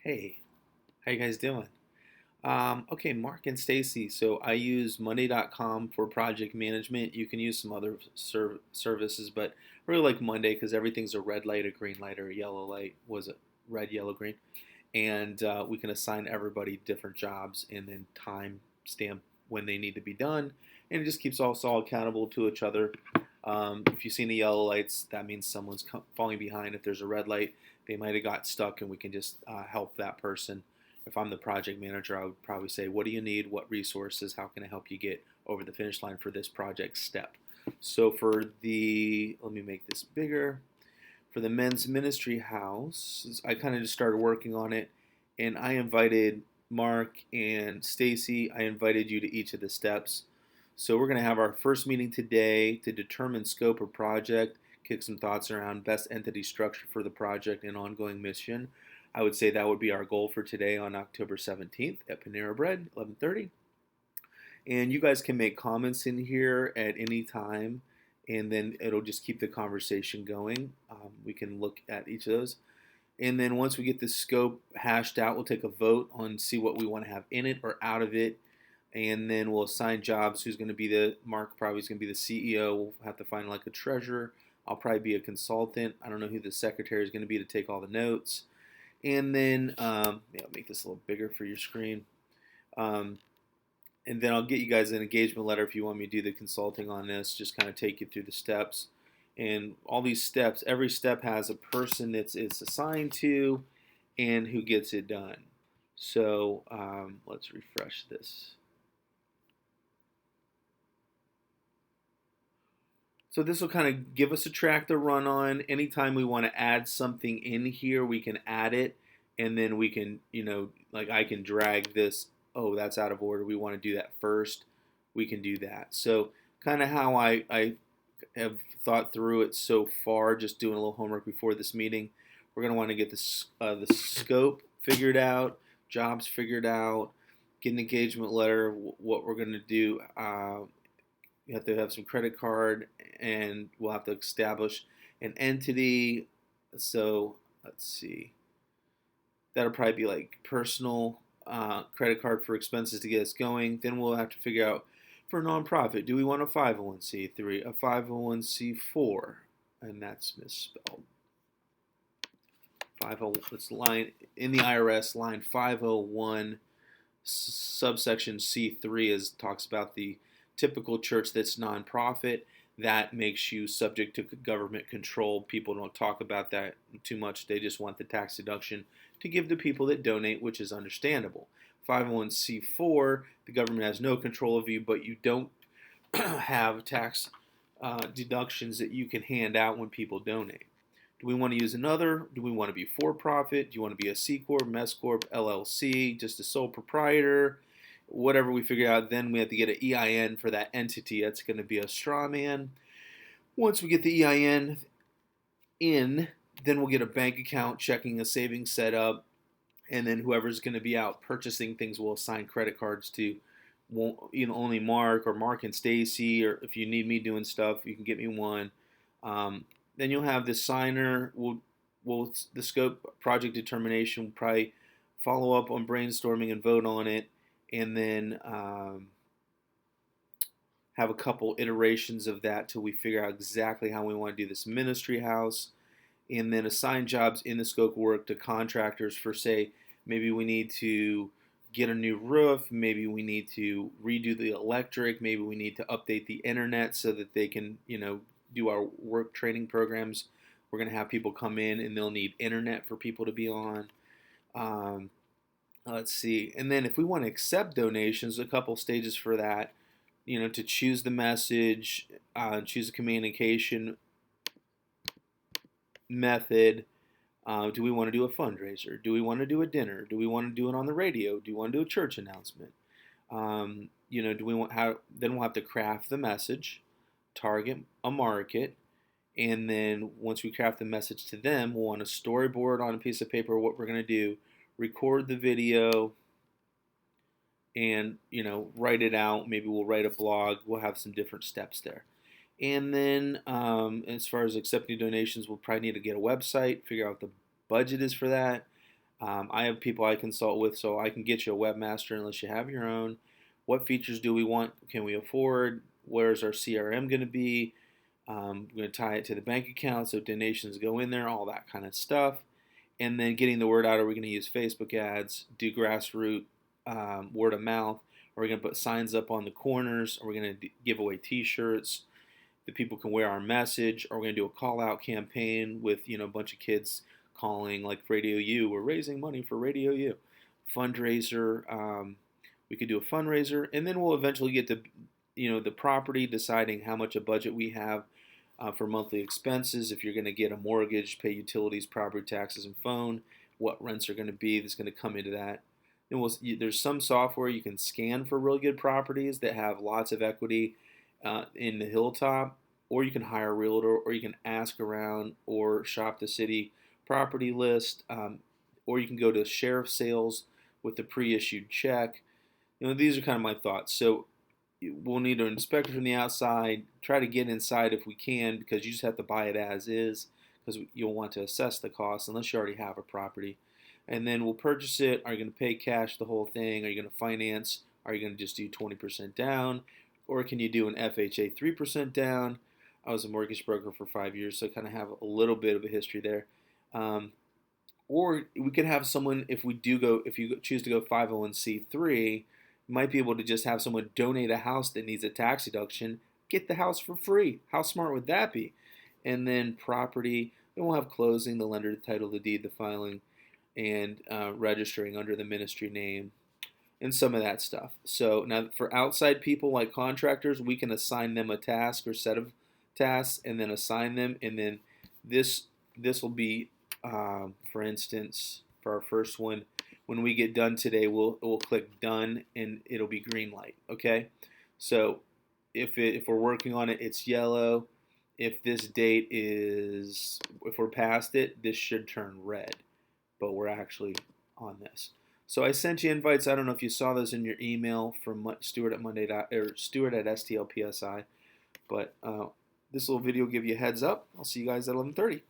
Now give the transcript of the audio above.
Hey, how you guys doing? Okay, Mark and Stacy. So I use Monday.com for project management. You can use some other services, but I really like Monday because everything's a red light, a green light, or a yellow light. Was it red, yellow, green? And we can assign everybody different jobs and then time stamp when they need to be done. And it just keeps us all accountable to each other. If you see any yellow lights, that means someone's falling behind. If there's a red light, they might have got stuck, and we can just help that person. If I'm the project manager, I would probably say, what do you need? What resources? How can I help you get over the finish line for this project step? So for let me make this bigger. For the men's ministry house, I kind of just started working on it, and I invited Mark and Stacy. I invited you to each of the steps. So we're going to have our first meeting today to determine scope of project, kick some thoughts around best entity structure for the project and ongoing mission. I would say that would be our goal for today on October 17th at Panera Bread, 11:30. And you guys can make comments in here at any time, and then it'll just keep the conversation going. We can look at each of those. And then once we get the scope hashed out, we'll take a vote on see what we want to have in it or out of it. And then we'll assign jobs. Who's going to be Mark probably is going to be the CEO. We'll have to find like a treasurer. I'll probably be a consultant. I don't know who the secretary is going to be to take all the notes. And then, yeah, I'll make this a little bigger for your screen. Um, and then I'll get you guys an engagement letter if you want me to do the consulting on this, just kind of take you through the steps. And all these steps, every step has a person that it's assigned to and who gets it done. So let's refresh this. So this will kind of give us a track to run on. Anytime we want to add something in here, we can add it. And then we can, like I can drag this. Oh, that's out of order. We want to do that first. We can do that. So kind of how I have thought through it so far, just doing a little homework before this meeting. We're going to want to get the scope figured out, jobs figured out, get an engagement letter, what we're going to do. You have to have some credit card, and we'll have to establish an entity. So let's see. That'll probably be like personal credit card for expenses to get us going. Then we'll have to figure out for a nonprofit, do we want a 501c3, a 501c4? And that's misspelled. 50, it's line in the IRS line 501 subsection C3 is talks about the typical church that's nonprofit. That makes you subject to government control. People don't talk about that too much. They just want the tax deduction to give to people that donate, which is understandable. 501c4, the government has no control of you, but you don't have tax deductions that you can hand out when people donate. Do we want to use another? Do we want to be for profit? Do you want to be a C Corp, Mess Corp, LLC, just a sole proprietor? Whatever we figure out, then we have to get an EIN for that entity. That's going to be a straw man. Once we get the EIN in, then we'll get a bank account, checking, a savings set up, and then whoever's going to be out purchasing things will assign credit cards to, only Mark or Mark and Stacy, or if you need me doing stuff, you can get me one. Then you'll have the signer. The scope project determination will probably follow up on brainstorming and vote on it, and then have a couple iterations of that till we figure out exactly how we want to do this ministry house, and then assign jobs in the scope of work to contractors for, say, maybe we need to get a new roof, maybe we need to redo the electric, maybe we need to update the internet so that they can, do our work training programs. We're going to have people come in and they'll need internet for people to be on. Let's see. And then if we want to accept donations, a couple stages for that, to choose the message, choose a communication method. Do we want to do a fundraiser? Do we want to do a dinner? Do we want to do it on the radio? Do we want to do a church announcement? Do we want then we'll have to craft the message, target a market, and then once we craft the message to them, we'll want to storyboard on a piece of paper what we're going to do, record the video, and write it out. Maybe we'll write a blog. We'll have some different steps there. And then as far as accepting donations, we'll probably need to get a website, figure out what the budget is for that. I have people I consult with, so I can get you a webmaster unless you have your own. What features do we want? Can we afford? Where's our CRM going to be? We're going to tie it to the bank account so donations go in there, all that kind of stuff. And then getting the word out. Are we going to use Facebook ads, do grassroots word of mouth? Are we going to put signs up on the corners? Are we going to give away T-shirts that people can wear our message? Are we going to do a call-out campaign with a bunch of kids calling like Radio U? We're raising money for Radio U. Fundraiser. We could do a fundraiser, and then we'll eventually get to the property, deciding how much a budget we have for monthly expenses. If you're going to get a mortgage, pay utilities, property taxes, and phone, what rents are going to be that's going to come into that. Then there's some software you can scan for really good properties that have lots of equity in the hilltop, or you can hire a realtor, or you can ask around or shop the city property list, or you can go to sheriff sales with the pre-issued check. These are kind of my thoughts. So we'll need to inspect it from the outside, try to get inside if we can, because you just have to buy it as is, because you'll want to assess the cost unless you already have a property. And then we'll purchase it. Are you going to pay cash the whole thing? Are you going to finance? Are you going to just do 20% down? Or can you do an FHA 3% down? I was a mortgage broker for 5 years, so I kind of have a little bit of a history there. Or we could have someone, if you choose to go 501c3, might be able to just have someone donate a house that needs a tax deduction, get the house for free. How smart would that be? And then property, then we'll have closing, the lender, the title, the deed, the filing, and registering under the ministry name, and some of that stuff. So now for outside people like contractors, we can assign them a task or set of tasks and then assign them, and then this will be, for instance, for our first one, when we get done today, we'll click done and it'll be green light. Okay, so if we're working on it, it's yellow. If we're past it, this should turn red, but we're actually on this. So I sent you invites. I don't know if you saw those in your email from Stuart at STLPSI, but this little video will give you a heads up. I'll see you guys at 11:30.